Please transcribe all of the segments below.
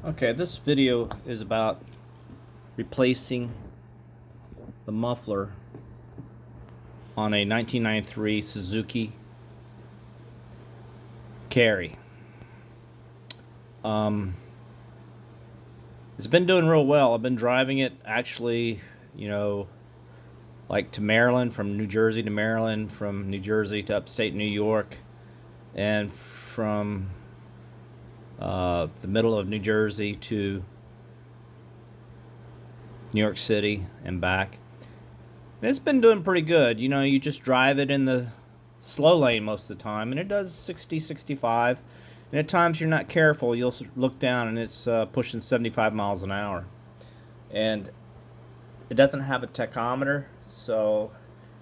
Okay, this video is about replacing the muffler on a 1993 Suzuki Carry. Um, it's been doing real well. I've been driving it actually, you know, like to Maryland, from New Jersey to Maryland, from New Jersey to upstate New York, and from the middle of New Jersey to New York City and back. It's been doing pretty good. You know, you just drive it in the slow lane most of the time, and it does 60, 65. And at times you're not careful, you'll look down and it's pushing 75 miles an hour. And it doesn't have a tachometer, so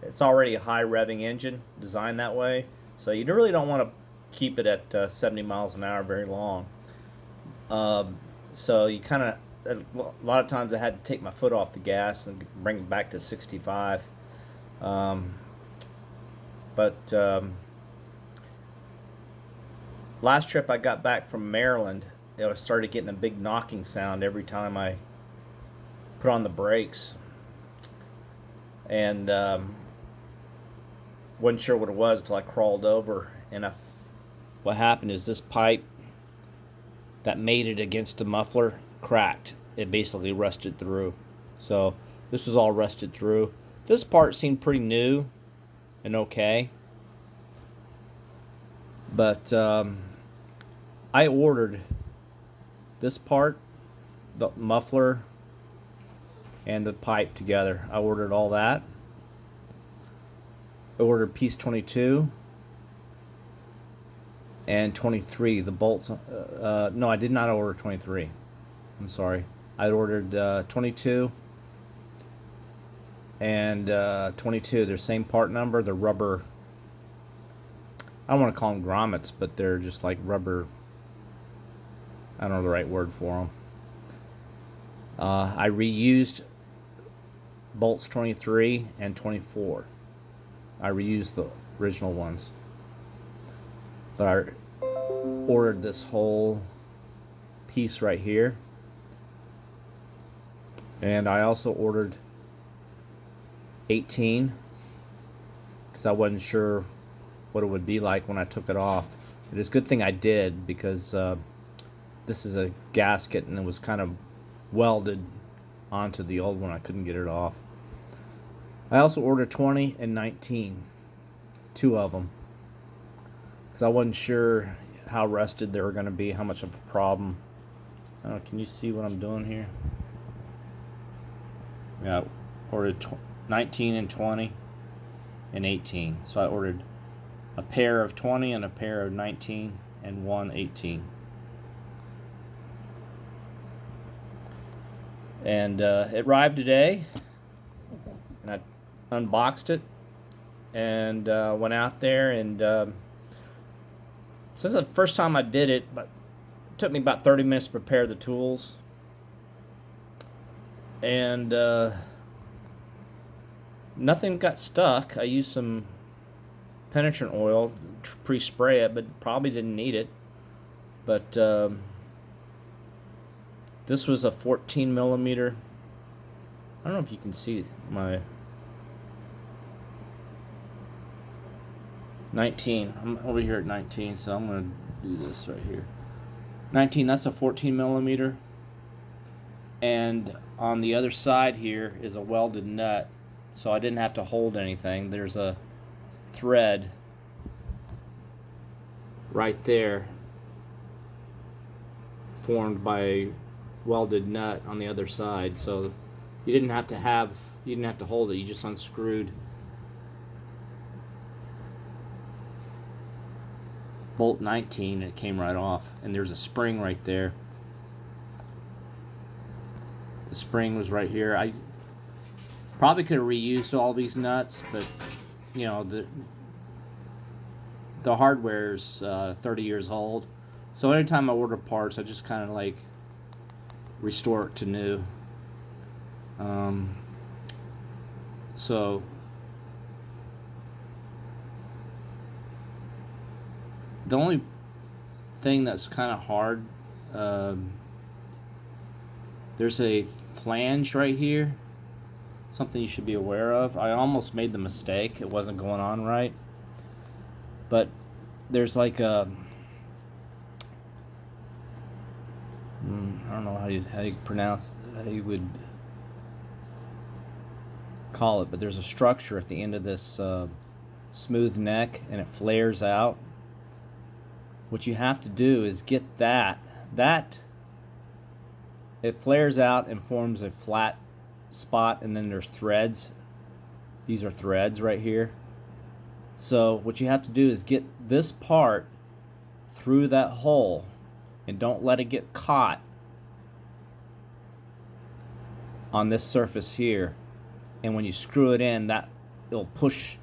it's already a high revving engine designed that way. So you really don't want to keep it at 70 miles an hour very long. Um, so you kind of, a lot of times I had to take my foot off the gas and bring it back to 65. Um, but last trip I got back from Maryland, I started getting a big knocking sound every time I put on the brakes, and wasn't sure what it was until I crawled over. And what happened is this pipe that mated against the muffler cracked. It basically rusted through. So this was all rusted through. This part seemed pretty new and okay, but I ordered this part, the muffler and the pipe together. I ordered all that. I ordered piece 22 and 23. The bolts. No, I did not order 23. I'm sorry. I ordered 22 and 22. They're same part number. They're rubber. I don't want to call them grommets, but they're just like rubber. I don't know the right word for them. I reused bolts 23 and 24. I reused the original ones. But I ordered this whole piece right here. And I also ordered 18 because I wasn't sure what it would be like when I took it off. It is a good thing I did, because this is a gasket and it was kind of welded onto the old one. I couldn't get it off. I also ordered 20 and 19, two of them, because I wasn't sure how rusted they were going to be, how much of a problem. I don't know, can you see what I'm doing here? Yeah, I ordered 19 and 20 and 18. So I ordered a pair of 20 and a pair of 19 and one 18. And it arrived today, and I unboxed it and went out there, and since the first time I did it, but it took me about 30 minutes to prepare the tools, and nothing got stuck. I used some penetrant oil to pre-spray it, but probably didn't need it. But this was a 14 millimeter. I don't know if you can see my 19. I'm over here at 19, so I'm going to do this right here. 19, that's a 14 millimeter. And on the other side here is a welded nut, so I didn't have to hold anything. There's a thread right there formed by a welded nut on the other side, so you didn't have to hold it. You just unscrewed bolt 19 and it came right off. And there's a spring right there. The spring was right here. I probably could have reused all these nuts, but you know, the hardware's 30 years old, so anytime I order parts, I just kind of like restore it to new. So the only thing that's kind of hard there's a flange right here, something you should be aware of. I almost made the mistake, it wasn't going on right, but there's like a I don't know how you pronounce, how you would call it, but there's a structure at the end of this smooth neck, and it flares out. What you have to do is get that it flares out and forms a flat spot, and then there's threads. These are threads right here. So what you have to do is get this part through that hole, and don't let it get caught on this surface here. And when you screw it in, that it'll push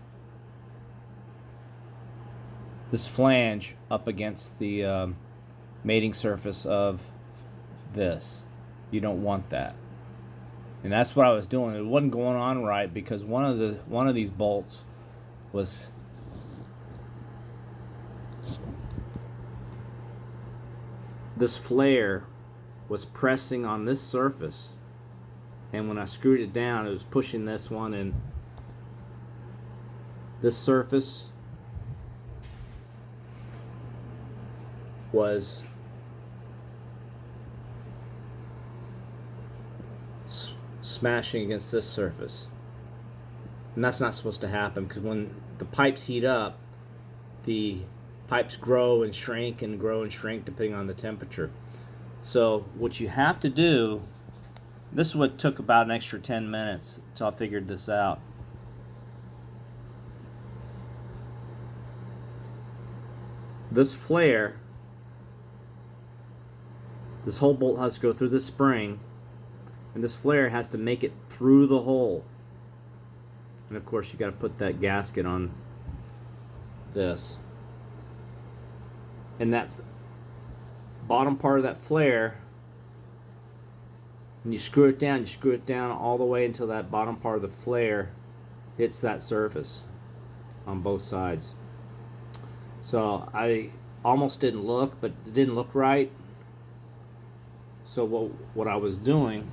this flange up against the mating surface of this. You don't want that. And that's what I was doing. It wasn't going on right because one of these bolts was this flare was pressing on this surface, and when I screwed it down, it was pushing this one, and this surface was smashing against this surface. And that's not supposed to happen, because when the pipes heat up, the pipes grow and shrink and grow and shrink depending on the temperature. So what you have to do, this is what took about an extra 10 minutes until I figured this out. This flare, this whole bolt has to go through this spring, and this flare has to make it through the hole. And of course you got to put that gasket on this. And that bottom part of that flare, when you screw it down all the way until that bottom part of the flare hits that surface on both sides. So I almost didn't look, but it didn't look right. So what I was doing,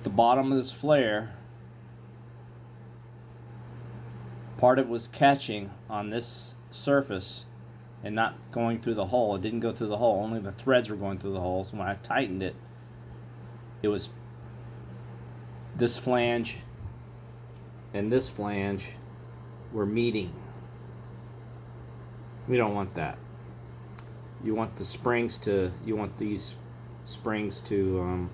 the bottom of this flare, part of it was catching on this surface and not going through the hole. It didn't go through the hole, only the threads were going through the hole. So when I tightened it, it was this flange and this flange were meeting. We don't want that. You want the springs to, you want these springs to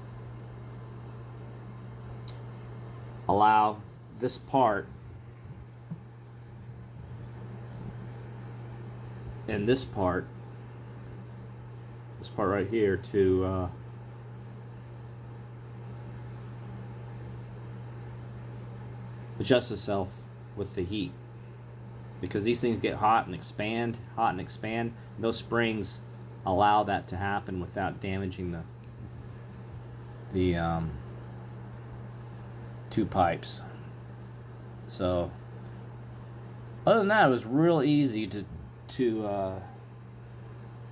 allow this part and this part right here to adjust itself with the heat, because these things get hot and expand, and those springs allow that to happen without damaging the two pipes. So other than that, it was real easy to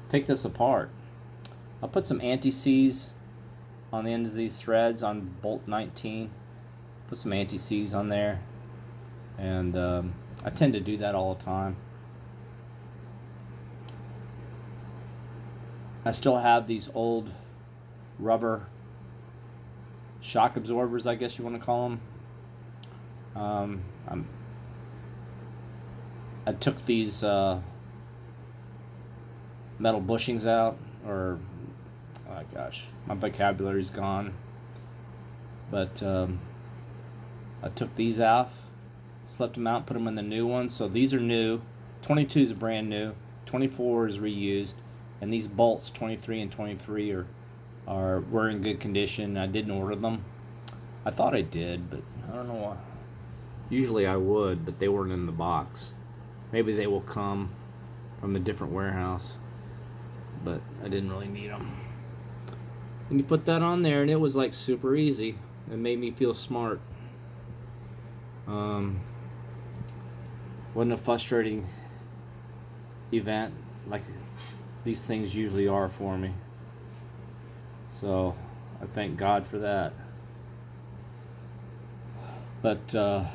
take this apart. I'll put some anti-seize on the end of these threads on bolt 19. Put some anti-seize on there, and I tend to do that all the time. I still have these old rubber shock absorbers, I guess you want to call them. I took these metal bushings out, or oh my gosh, my vocabulary's gone. But I took these out, slipped them out, put them in the new ones. So these are new. 22 is brand new. 24 is reused, and these bolts 23 and 23 were in good condition. I didn't order them. I thought I did, but I don't know why. Usually I would, but they weren't in the box. Maybe they will come from a different warehouse, but I didn't really need them. And you put that on there, and it was like super easy. It made me feel smart. Wasn't a frustrating event like these things usually are for me. So I thank God for that. But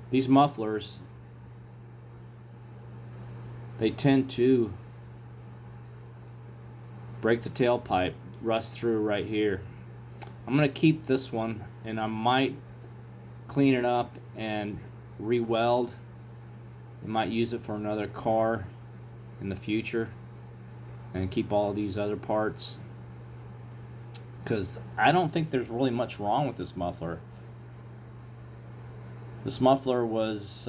these mufflers, they tend to break the tailpipe, rust through right here. I'm going to keep this one, and I might clean it up and re-weld. I might use it for another car in the future and keep all these other parts, because I don't think there's really much wrong with this muffler. This muffler was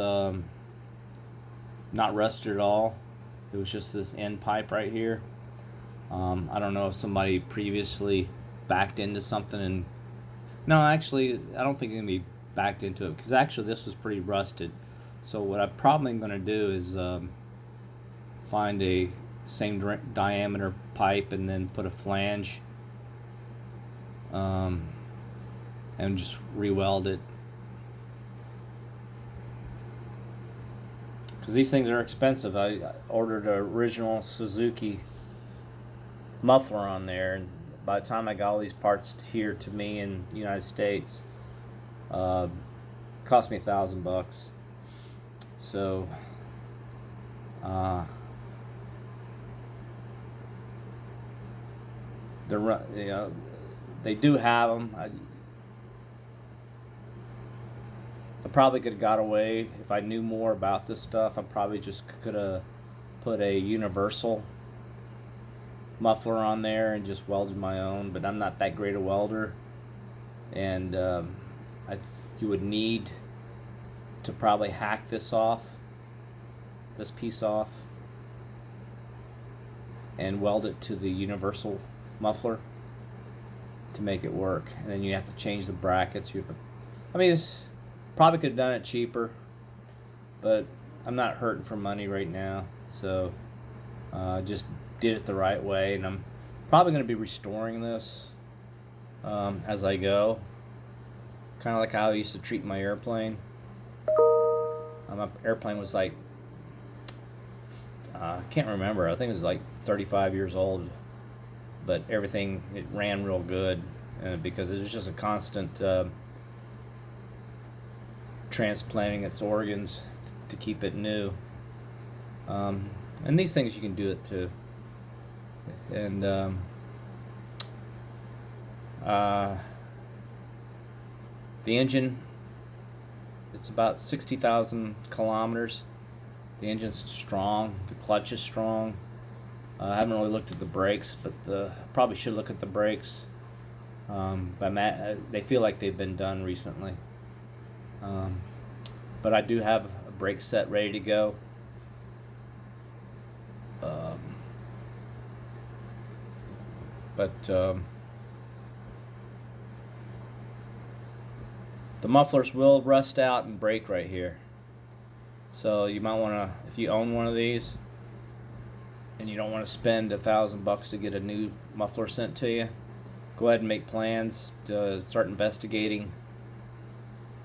not rusted at all. It was just this end pipe right here. I don't know if somebody previously backed into something and... No, actually, I don't think it can be backed into it, because actually this was pretty rusted. So what I'm probably going to do is find a same diameter pipe and then put a flange and just re-weld it. Because these things are expensive. I ordered an original Suzuki muffler on there, and by the time I got all these parts here to me in the United States, it cost me $1,000. So they do have them. I probably could have got away if I knew more about this stuff. I probably just could have put a universal muffler on there and just welded my own, but I'm not that great a welder, and you would need to probably hack this piece off, and weld it to the universal muffler to make it work. And then you have to change the brackets. I mean, it's probably could have done it cheaper, but I'm not hurting for money right now, so just did it the right way. And I'm probably going to be restoring this as I go, kind of like how I used to treat my airplane. My airplane was like, I can't remember, I think it was like 35 years old, but everything, it ran real good because it was just a constant transplanting its organs to keep it new. And these things you can do it too. And the engine, it's about 60,000 kilometers. The engine's strong, the clutch is strong. I haven't really looked at the brakes, but probably should look at the brakes. They feel like they've been done recently. But I do have a brake set ready to go. The mufflers will rust out and break right here. So you might want to, if you own one of these and you don't want to spend $1,000 to get a new muffler sent to you, go ahead and make plans to start investigating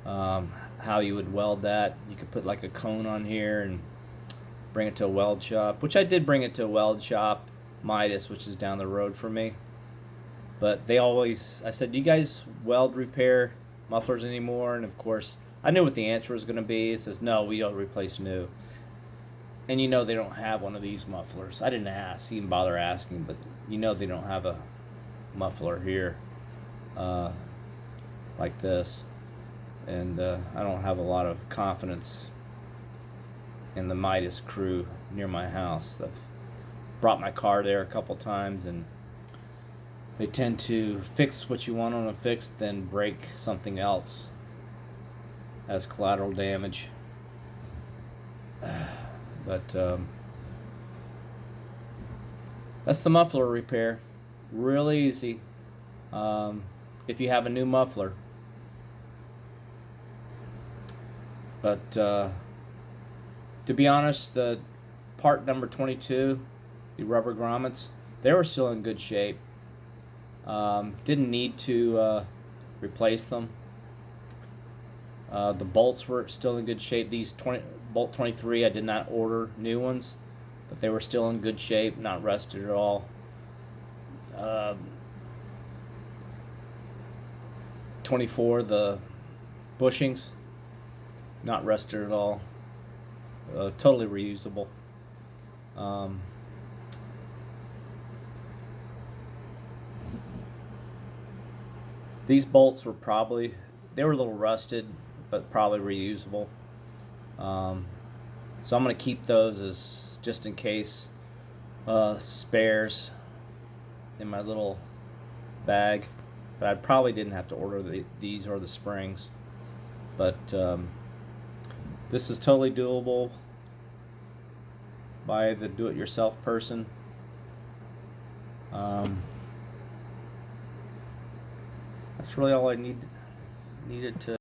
how you would weld that. You could put like a cone on here and bring it to a weld shop, which I did bring it to a weld shop, Midas, which is down the road from me. But I said, do you guys weld repair mufflers anymore? And of course, I knew what the answer was going to be. It says, no, we don't replace new. And they don't have one of these mufflers. I didn't ask, even bother asking, but they don't have a muffler here like this. And I don't have a lot of confidence in the Midas crew near my house. I've brought my car there a couple times, and they tend to fix what you want them to fix, then break something else as collateral damage. But that's the muffler repair. Really easy if you have a new muffler. But to be honest, the part number 22, the rubber grommets, they were still in good shape. Didn't need to replace them. The bolts were still in good shape. These bolt 23, I did not order new ones. but they were still in good shape, not rusted at all. Uh, 24, the bushings, not rusted at all. Totally reusable. Um, these bolts were they were a little rusted, but probably reusable. Um, so I'm going to keep those as just in case, spares in my little bag. But I probably didn't have to order these or the springs. But this is totally doable by the do-it-yourself person. That's really all I needed to